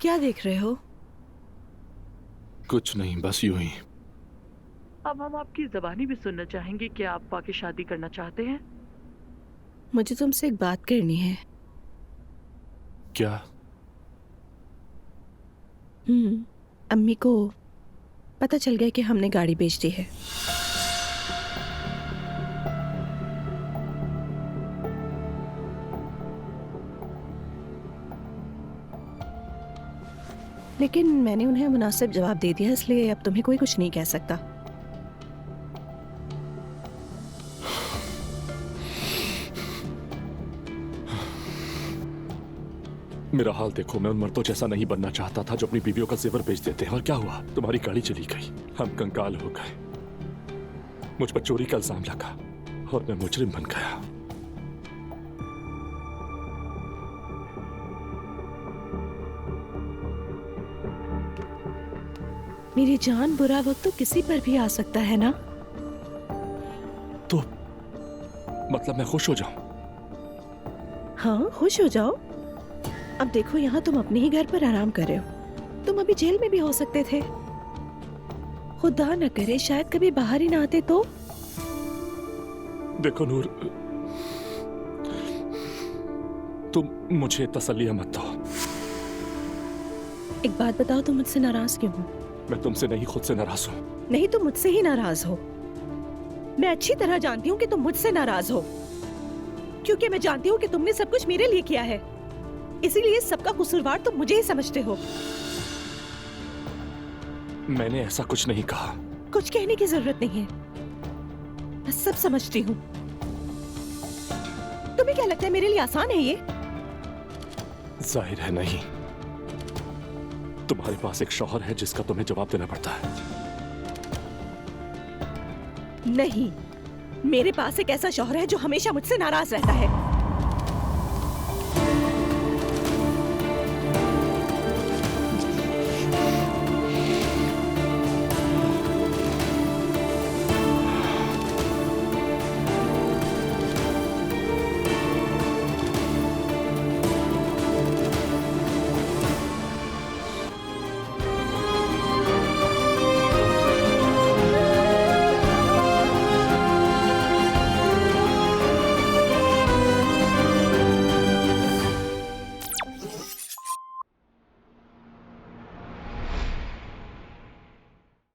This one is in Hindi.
क्या देख रहे हो? कुछ नहीं, बस यूं ही। अब हम आपकी ज़बानी भी सुनना चाहेंगे। क्या आप वाकई शादी करना चाहते हैं? मुझे तुमसे एक बात करनी है। क्या? अम्मी को पता चल गया कि हमने गाड़ी बेच दी है। लेकिन मैंने उन्हें मुनासिब जवाब दे दिया, इसलिए अब तुम्हें कोई कुछ नहीं कह सकता। मेरा हाल देखो, मैं उन मर्दों जैसा नहीं बनना चाहता था जो अपनी बीवियों का जेवर बेच देते हैं। और क्या हुआ? तुम्हारी गाड़ी चली गई, हम कंगाल हो गए, मुझ पर चोरी का इल्जाम लगा और मैं मुजरिम बन गया। मेरी जान, बुरा वक्त तो किसी पर भी आ सकता है ना। तो मतलब मैं खुश हो जाऊं? हाँ, खुश हो जाओ। अब देखो, यहाँ तुम अपने ही घर पर आराम कर रहे हो। तुम अभी जेल में भी हो सकते थे। खुदा न करे शायद कभी बाहर ही ना आते तो। देखो नूर, तुम मुझे तसल्लियां मत दो। एक बात बताओ, तुम मुझसे नाराज क्यों हो? मैं तुमसे नहीं, खुद से नाराज हूं। नहीं, तुम मुझसे ही नाराज हो। मैं अच्छी तरह जानती हूँ कि तुम मुझसे नाराज हो, क्योंकि मैं जानती हूँ कि तुमने सब कुछ मेरे लिए किया है। इसीलिए सबका कसूरवार तुम मुझे ही समझते हो। मैंने ऐसा कुछ नहीं कहा। कुछ कहने की जरूरत नहीं है, मैं सब समझती हूँ। तुम्हें क्या लगता है मेरे लिए आसान है ये? जाहिर है नहीं। तुम्हारे पास एक शौहर है जिसका तुम्हें जवाब देना पड़ता है। नहीं, मेरे पास एक ऐसा शौहर है जो हमेशा मुझसे नाराज रहता है।